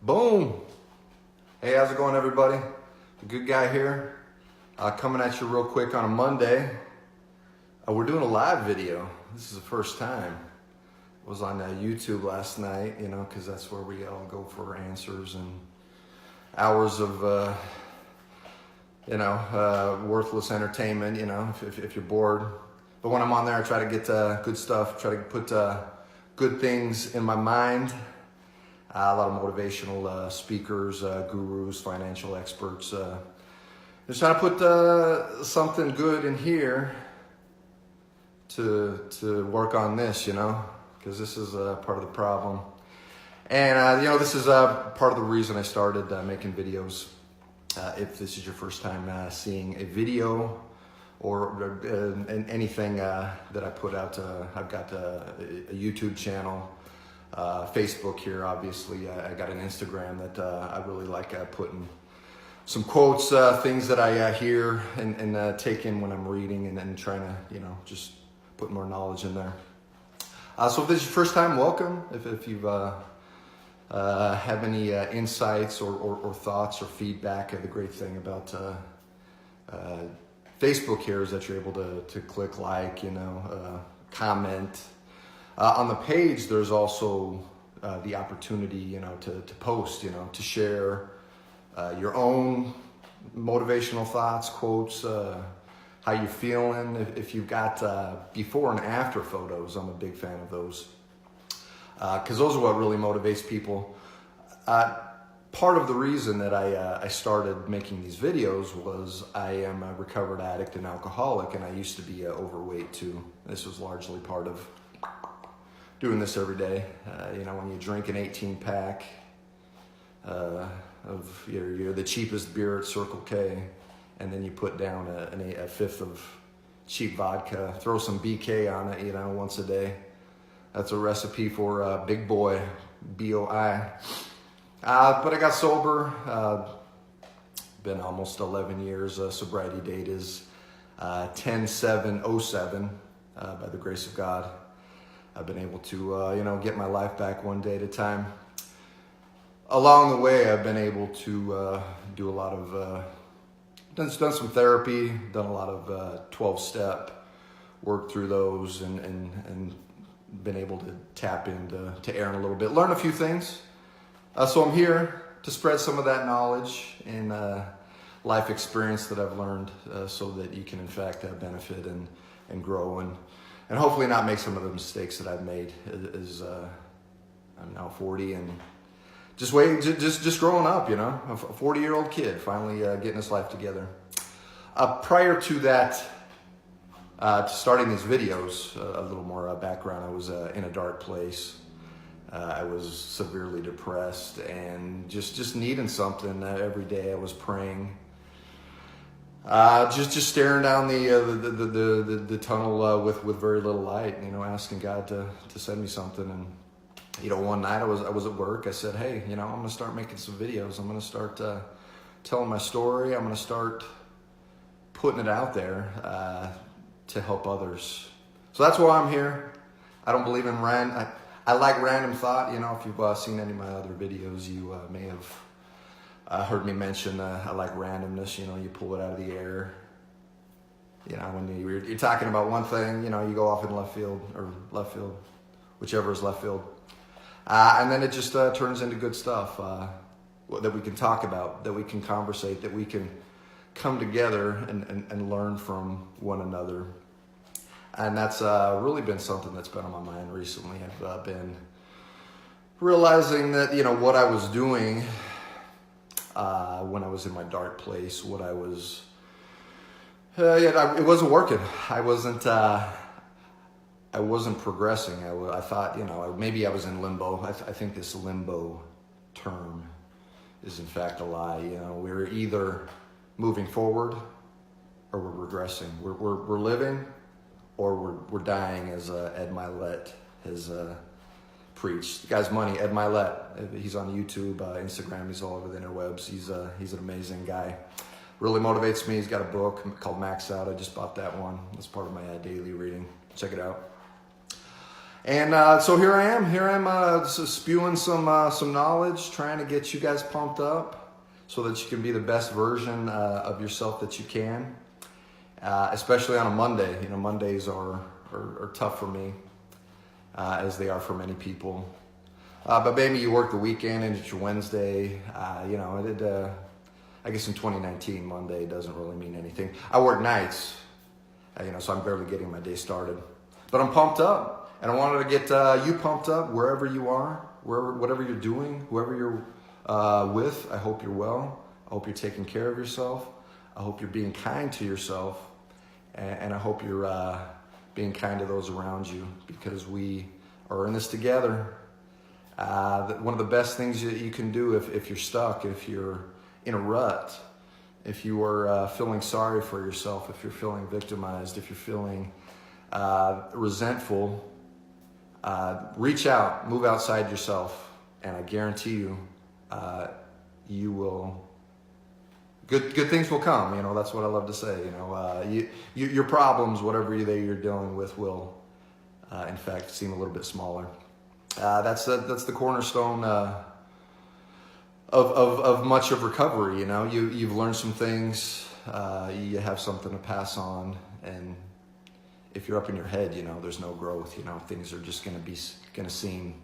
Boom! Hey, how's it going, everybody? The good guy here, coming at you real quick on a Monday. We're doing a live video. This is the first time. I was on YouTube last night, because that's where we all go for answers and hours of, worthless entertainment, if you're bored. But when I'm on there, I try to get good stuff, try to put good things in my mind. A lot of motivational speakers, gurus, financial experts. Just trying to put something good in here to work on this, because this is part of the problem. And, this is part of the reason I started making videos. If this is your first time seeing a video or anything that I put out, I've got a YouTube channel. Facebook here, obviously. I got an Instagram that I really like putting some quotes, things that I hear and take in when I'm reading, and then trying to, just put more knowledge in there. So if this is your first time, welcome. If you've have any insights or thoughts or feedback, the great thing about Facebook here is that you're able to click like, comment. On the page, there's also the opportunity, to post, to share your own motivational thoughts, quotes, how you feeling. If you've got before and after photos, I'm a big fan of those, because those are what really motivates people. Part of the reason that I started making these videos was I am a recovered addict and alcoholic, and I used to be overweight too. This was largely part of doing this every day. When you drink an 18-pack of the cheapest beer at Circle K, and then you put down a fifth of cheap vodka, throw some BK on it, once a day. That's a recipe for big boy, B-O-I. But I got sober. Been almost 11 years. Sobriety date is 10/7/07. By the grace of God, I've been able to, get my life back one day at a time. Along the way, I've been able to do a lot of, done some therapy, done a lot of 12-step, work through those, and been able to tap into Aaron a little bit, learn a few things. So I'm here to spread some of that knowledge and life experience that I've learned, so that you can, in fact, benefit and grow and hopefully not make some of the mistakes that I've made as I'm now 40 and just growing up, a 40-year-old kid finally getting his life together. Prior to that, to starting these videos, a little more background. I was in a dark place. I was severely depressed and just needing something. Every day I was praying. Just staring down the tunnel with very little light, asking God to send me something. And one night I was at work. I said, hey, I'm going to start making some videos. I'm going to start telling my story. I'm going to start putting it out there to help others. So that's why I'm here. I don't believe in I like random thought. If you've seen any of my other videos, you may have heard me mention I like randomness. You pull it out of the air. When you're talking about one thing, you go off in left field, whichever is left field. And then it just turns into good stuff that we can talk about, that we can conversate, that we can come together and learn from one another. And that's really been something that's been on my mind recently. I've been realizing that, what I was doing when I was in my dark place, what I was, it wasn't working. I wasn't progressing. I thought, maybe I was in limbo. I think this limbo term is in fact a lie. We're either moving forward or we're regressing. We're living or we're dying, as Ed Mylett has preached. The guy's money, Ed Mylett. He's on YouTube, Instagram. He's all over the interwebs. He's an amazing guy. Really motivates me. He's got a book called Max Out. I just bought that one. That's part of my daily reading. Check it out. And so here I am. Here I'm spewing some knowledge, trying to get you guys pumped up so that you can be the best version of yourself that you can. Especially on a Monday. You know, Mondays are tough for me, as they are for many people. But maybe you work the weekend and it's your Wednesday. You know, I guess in 2019, Monday doesn't really mean anything. I work nights, you know, so I'm barely getting my day started. But I'm pumped up. And I wanted to get you pumped up wherever you are, whatever you're doing, whoever you're with. I hope you're well. I hope you're taking care of yourself. I hope you're being kind to yourself. And I hope you're being kind to those around you, because we are in this together. One of the best things that you can do if you're stuck, if you're in a rut, if you are feeling sorry for yourself, if you're feeling victimized, if you're feeling resentful, reach out, move outside yourself, and I guarantee you, you will. Good things will come. You know, that's what I love to say. You know, your problems, whatever you're dealing with, will, in fact, seem a little bit smaller. That's the cornerstone of much of recovery. You know, you've learned some things. You have something to pass on, and if you're up in your head, you know, there's no growth. You know, things are just going to seem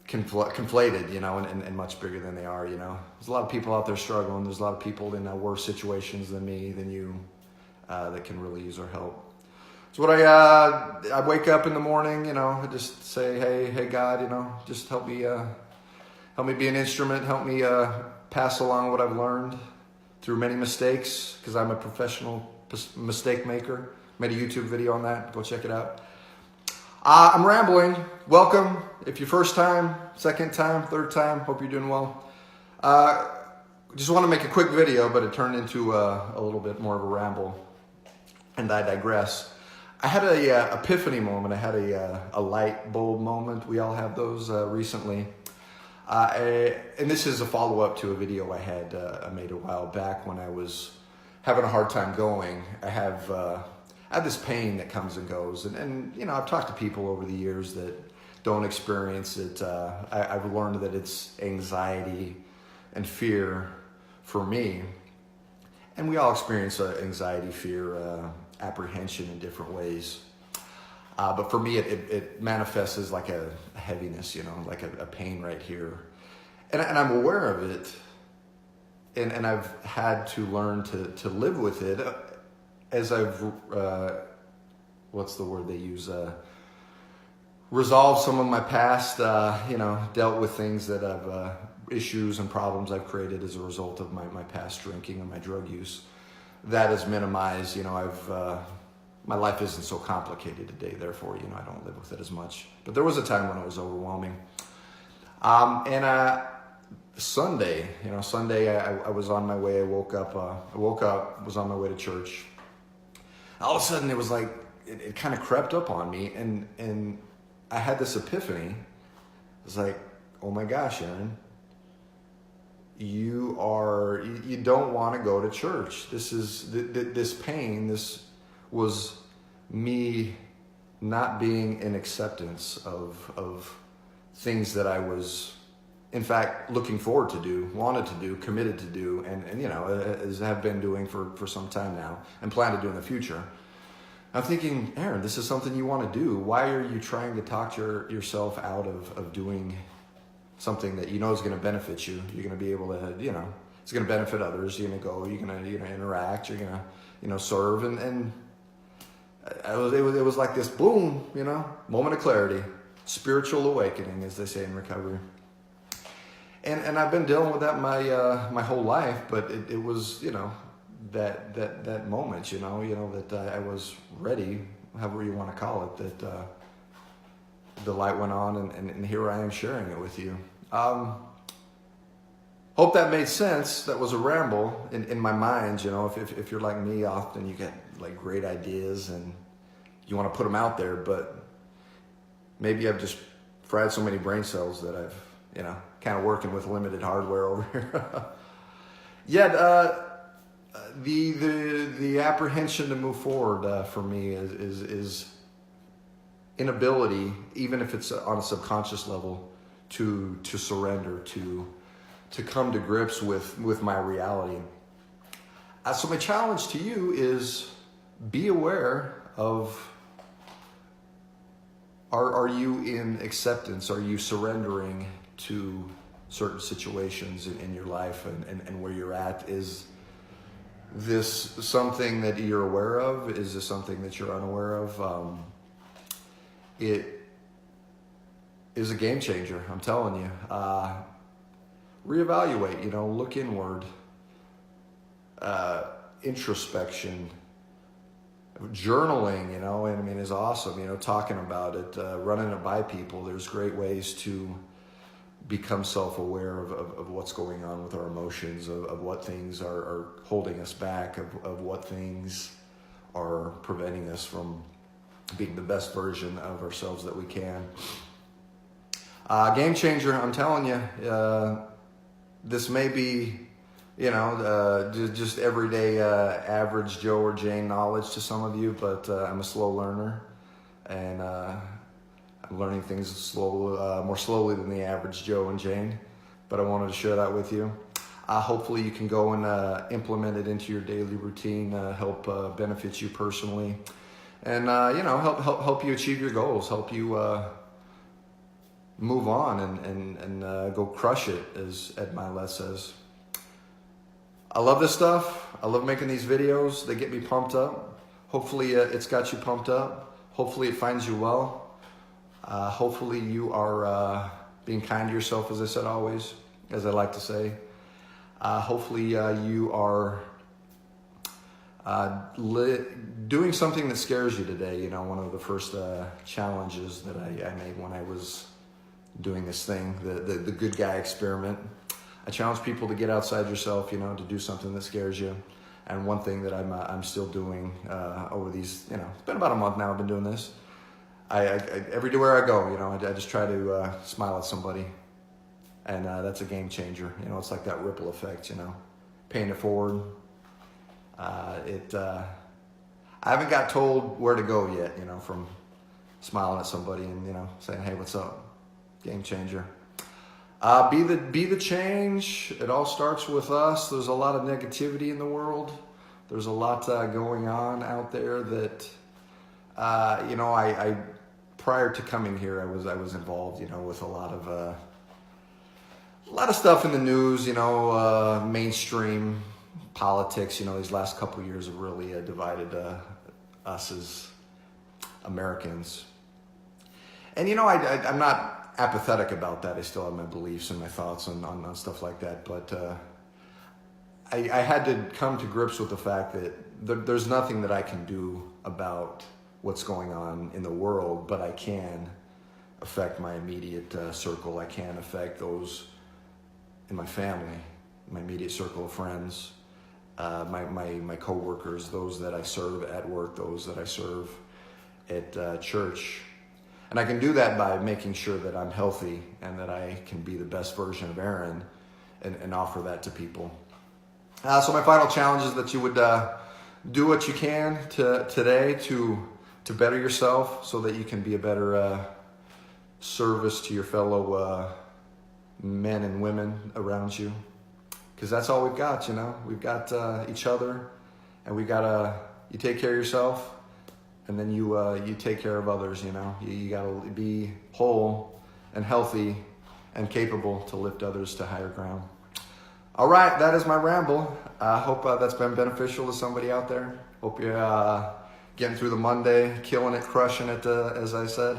conflated, you know, and much bigger than they are. You know, there's a lot of people out there struggling. There's a lot of people in worse situations than me, than you, that can really use our help. So what I wake up in the morning, you know, I just say, hey God, you know, just help me be an instrument, help me pass along what I've learned through many mistakes, because I'm a professional mistake maker. Made a YouTube video on that. Go check it out. I'm rambling. Welcome. If you're first time, second time, third time, hope you're doing well. Just want to make a quick video, but it turned into a little bit more of a ramble, and I digress. I had a epiphany moment. I had a light bulb moment. We all have those recently. And this is a follow-up to a video I made a while back when I was having a hard time going. I have this pain that comes and goes, and you know, I've talked to people over the years that don't experience it. I've learned that it's anxiety and fear for me, and we all experience anxiety, fear, apprehension in different ways. But for me, it manifests as like a heaviness, you know, like a pain right here, and I'm aware of it, and I've had to learn to live with it. As I've, what's the word they use? Resolved some of my past, you know, dealt with things that I've, issues and problems I've created as a result of my past drinking and my drug use. That is minimized, you know, my life isn't so complicated today, therefore, you know, I don't live with it as much. But there was a time when it was overwhelming. Sunday, I was on my way, I woke up, was on my way to church. All of a sudden, it was like, it kind of crept up on me, and I had this epiphany. It was like, oh my gosh, Aaron, you don't want to go to church. This pain, this was me not being in acceptance of things that I was, in fact, looking forward to do, wanted to do, committed to do, and you know, as have been doing for some time now, and plan to do in the future. I'm thinking, Aaron, this is something you want to do. Why are you trying to talk yourself out of doing something that you know is going to benefit you? You're going to be able to, you know, it's going to benefit others. You're going to go, you're going to interact, you're going to, you know, serve, and it was like this boom, you know, moment of clarity, spiritual awakening, as they say in recovery. And I've been dealing with that my whole life, but it was, you know, that moment, you know that I was ready, however you want to call it, that the light went on, and here I am sharing it with you. Hope that made sense. That was a ramble in my mind. You know, if you're like me, often you get like great ideas and you want to put them out there, but maybe I've just fried so many brain cells that I've, you know, kind of working with limited hardware over here. Yet, the apprehension to move forward for me is inability, even if it's on a subconscious level, to surrender, to come to grips with my reality. So my challenge to you is be aware of, are you in acceptance? Are you surrendering to certain situations in your life and where you're at? Is this something that you're aware of? Is this something that you're unaware of? It is a game changer, I'm telling you. Reevaluate, look inward, introspection, journaling, is awesome, talking about it, running it by people. There's great ways to become self-aware of what's going on with our emotions, of what things are holding us back, of what things are preventing us from being the best version of ourselves that we can. Game changer, I'm telling you. This may be, just everyday average Joe or Jane knowledge to some of you, but I'm a slow learner, and I'm learning things more slowly than the average Joe and Jane, but I wanted to share that with you. Hopefully you can go and implement it into your daily routine, help benefit you personally, and help you achieve your goals, help you move on and go crush it, as Ed Milet says. I love this stuff. I love making these videos. They get me pumped up. Hopefully it's got you pumped up. Hopefully it finds you well. Hopefully you are being kind to yourself, as I said always, as I like to say. Hopefully you are doing something that scares you today. One of the first challenges that I made when I was doing this thing, the good guy experiment. I challenge people to get outside yourself, to do something that scares you. And one thing that I'm still doing over these, it's been about a month now I've been doing this. I everywhere I go, I just try to smile at somebody, and that's a game changer. It's like that ripple effect, paying it forward. I haven't got told where to go yet, from smiling at somebody and saying, "Hey, what's up?" Game changer. Be the change. It all starts with us. There's a lot of negativity in the world. There's a lot going on out there that I prior to coming here, I was involved, with a lot of stuff in the news, mainstream politics. These last couple of years have really divided us as Americans. And I'm not apathetic about that. I still have my beliefs and my thoughts on stuff like that. But I had to come to grips with the fact that there's nothing that I can do about what's going on in the world, but I can affect my immediate circle. I can affect those in my family, my immediate circle of friends, my coworkers, those that I serve at work, those that I serve at church. And I can do that by making sure that I'm healthy and that I can be the best version of Aaron and offer that to people. So my final challenge is that you would do what you can today to better yourself, so that you can be a better service to your fellow men and women around you. Because that's all we've got, We've got each other, and you take care of yourself, and then you take care of others, You got to be whole and healthy and capable to lift others to higher ground. All right, that is my ramble. I hope that's been beneficial to somebody out there. Hope you're getting through the Monday, killing it, crushing it, as I said.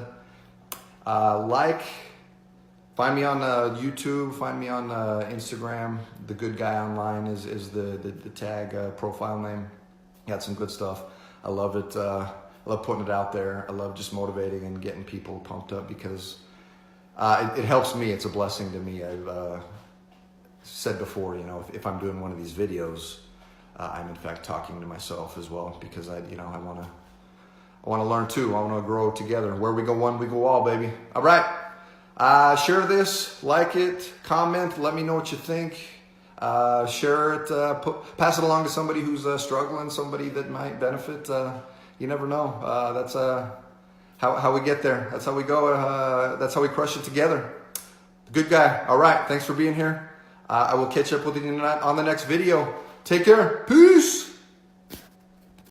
Find me on YouTube, find me on Instagram. The Good Guy Online is the tag profile name. Got some good stuff. I love it. I love putting it out there. I love just motivating and getting people pumped up, because it helps me. It's a blessing to me. I've said before, if I'm doing one of these videos, I'm in fact talking to myself as well, because I want to learn too. I want to grow together. Where we go one, we go all, baby. All right. Share this, like it, comment, let me know what you think. Share it, pass it along to somebody who's struggling, somebody that might benefit. You never know. That's how we get there. That's how we go. That's how we crush it together. Good guy. All right. Thanks for being here. I will catch up with you on the next video. Take care. Peace.